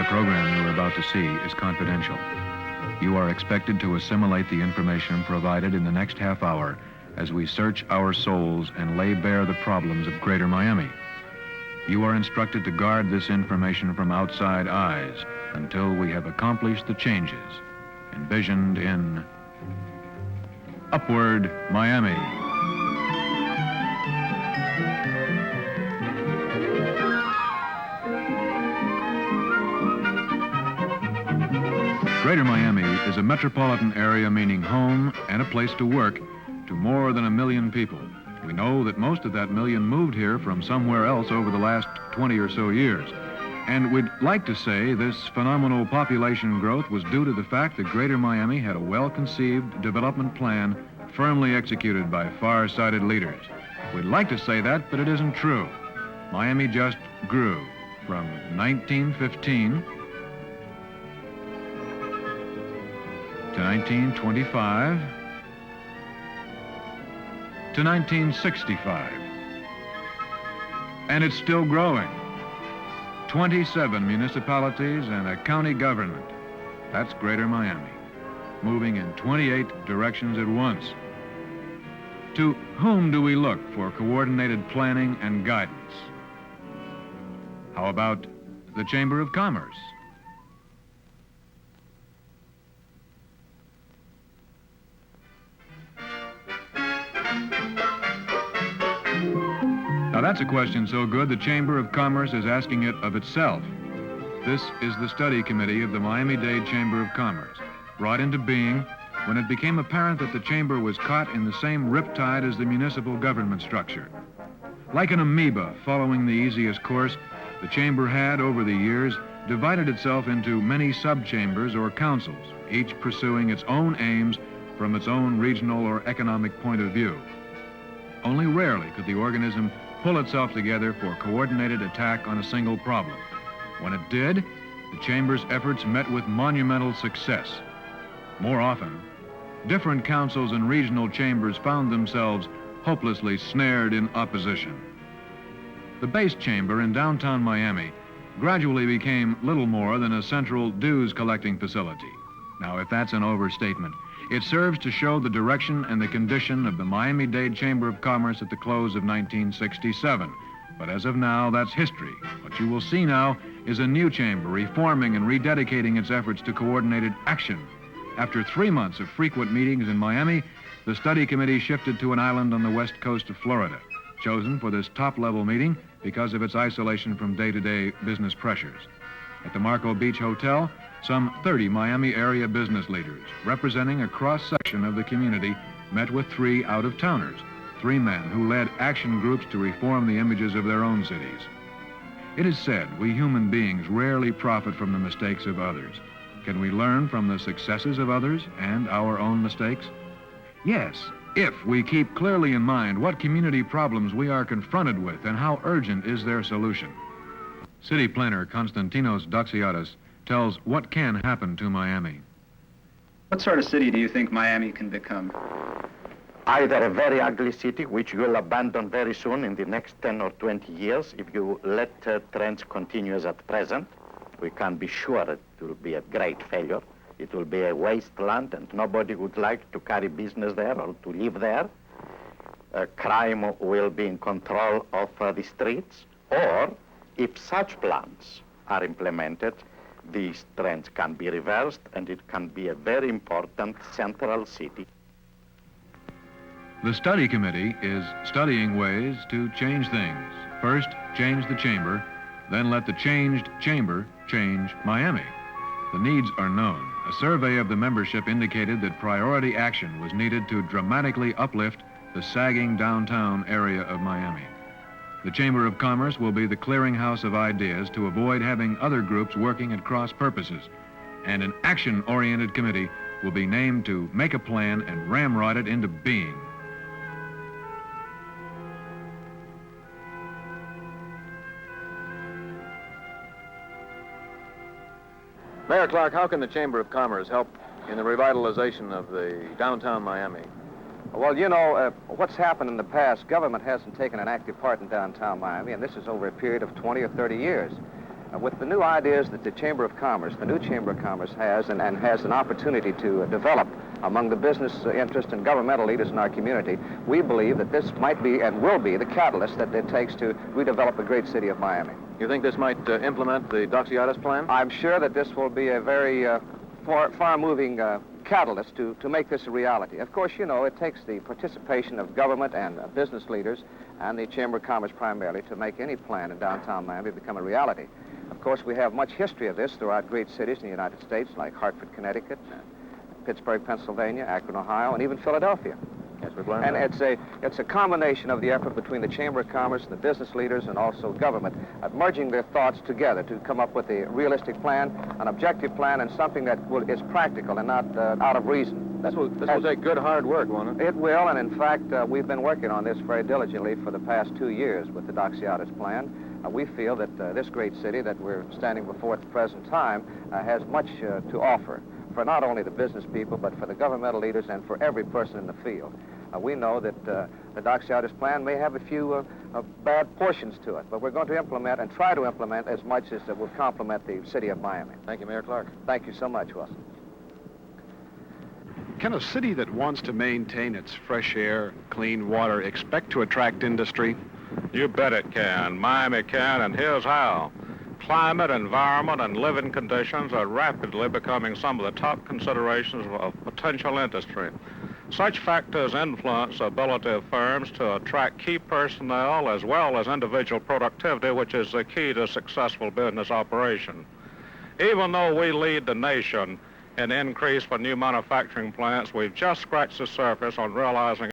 program you are about to see is confidential. You are expected to assimilate the information provided in the next half hour as we search our souls and lay bare the problems of Greater Miami. You are instructed to guard this information from outside eyes until we have accomplished the changes envisioned in Upward Miami. Greater Miami is a metropolitan area meaning home and a place to work to more than 1 million people. We know that most of that million moved here from somewhere else over the last 20 or so years. And we'd like to say this phenomenal population growth was due to the fact that Greater Miami had a well-conceived development plan firmly executed by far-sighted leaders. We'd like to say that, but it isn't true. Miami just grew from 1915 to 1925 to 1965. And it's still growing. 27 municipalities and a county government. That's Greater Miami, moving in 28 directions at once. To whom do we look for coordinated planning and guidance? How about the Chamber of Commerce? Now that's a question so good the Chamber of Commerce is asking it of itself. This is the study committee of the Miami-Dade Chamber of Commerce, brought into being when it became apparent that the Chamber was caught in the same riptide as the municipal government structure. Like an amoeba following the easiest course, the Chamber had, over the years, divided itself into many sub-chambers or councils, each pursuing its own aims from its own regional or economic point of view. Only rarely could the organism pull itself together for coordinated attack on a single problem. When it did, the Chamber's efforts met with monumental success. More often, different councils and regional chambers found themselves hopelessly snared in opposition. The base chamber in downtown Miami gradually became little more than a central dues collecting facility. Now, if that's an overstatement, it serves to show the direction and the condition of the Miami-Dade Chamber of Commerce at the close of 1967. But as of now, that's history. What you will see now is a new chamber reforming and rededicating its efforts to coordinated action. After 3 months of frequent meetings in Miami, the study committee shifted to an island on the west coast of Florida, chosen for this top-level meeting because of its isolation from day-to-day business pressures. At the Marco Beach Hotel, some 30 Miami area business leaders, representing a cross-section of the community, met with 3 out-of-towners, 3 men who led action groups to reform the images of their own cities. It is said we human beings rarely profit from the mistakes of others. Can we learn from the successes of others and our own mistakes? Yes, if we keep clearly in mind what community problems we are confronted with and how urgent is their solution. City planner Konstantinos Doxiadis tells what can happen to Miami. What sort of city do you think Miami can become? Either a very ugly city, which you will abandon very soon in the next 10 or 20 years if you let trends continue as at present. We can be sure it will be a great failure. It will be a wasteland and nobody would like to carry business there or to live there. Crime will be in control of the streets. Or, if such plans are implemented, these trends can be reversed and it can be a very important central city. The study committee is studying ways to change things. First, change the chamber, then let the changed chamber change Miami. The needs are known. A survey of the membership indicated that priority action was needed to dramatically uplift the sagging downtown area of Miami. The Chamber of Commerce will be the clearinghouse of ideas to avoid having other groups working at cross purposes, and an action-oriented committee will be named to make a plan and ramrod it into being. Mayor Clark, how can the Chamber of Commerce help in the revitalization of the downtown Miami? Well, you know, what's happened in the past, government hasn't taken an active part in downtown Miami, and this is over a period of 20 or 30 years. with the new ideas that the Chamber of Commerce, the new Chamber of Commerce has and has an opportunity to develop among the business interest and governmental leaders in our community, we believe that this might be and will be the catalyst that it takes to redevelop the great city of Miami. You think this might implement the Doxiadis plan? I'm sure that this will be a very far-moving catalyst to make this a reality. Of course, you know, it takes the participation of government and business leaders and the Chamber of Commerce primarily to make any plan in downtown Miami become a reality. Of course, we have much history of this throughout great cities in the United States like Hartford, Connecticut, Pittsburgh, Pennsylvania, Akron, Ohio, and even Philadelphia. Yes, we've learned And that. it's a combination of the effort between the Chamber of Commerce and the business leaders and also government, merging their thoughts together to come up with a realistic plan, an objective plan, and something that is practical and not out of reason. This will take good hard work, won't it? It will, and in fact, we've been working on this very diligently for the past 2 years with the Doxiadis plan. We feel that this great city that we're standing before at the present time has much to offer for not only the business people, but for the governmental leaders and for every person in the field. We know that the Doxiadis plan may have a few bad portions to it, but we're going to implement and try to implement as much as will complement the city of Miami. Thank you, Mayor Clark. Thank you so much, Wilson. Can a city that wants to maintain its fresh air, clean water, expect to attract industry? You bet it can. Miami can, and here's how. Climate, environment, and living conditions are rapidly becoming some of the top considerations of potential industry. Such factors influence the ability of firms to attract key personnel as well as individual productivity, which is the key to successful business operation. Even though we lead the nation in increase for new manufacturing plants, we've just scratched the surface on realizing